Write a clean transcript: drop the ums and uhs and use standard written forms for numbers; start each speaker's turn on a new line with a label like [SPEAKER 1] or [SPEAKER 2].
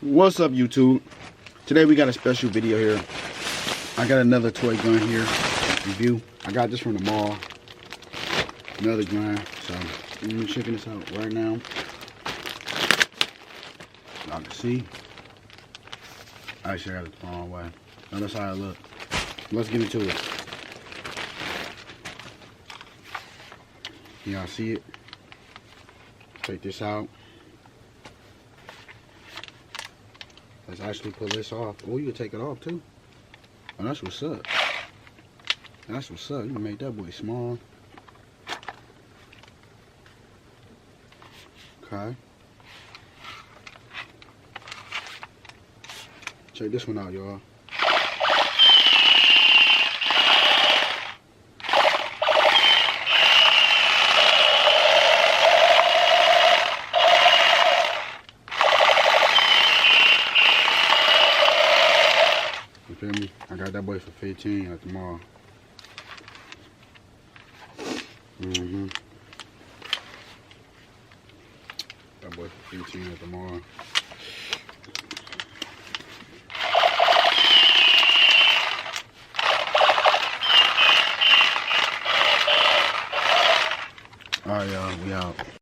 [SPEAKER 1] What's up, YouTube? Today we got a special video here. I got another toy gun here review. I got this from the mall. Another gun. So I'm checking this out right now. Y'all can see. Actually, I got it the wrong way. No, that's how it look. Let's get into it. Y'all see it? Take this out. Let's actually pull this off. Oh, you can take it off too. Oh, that's what's up. That's what's up. You can make that boy small. Okay. Check this one out, y'all. You feel me? I got that boy for 15 at the mall. That boy for 15 at the mall. Alright, y'all, we out.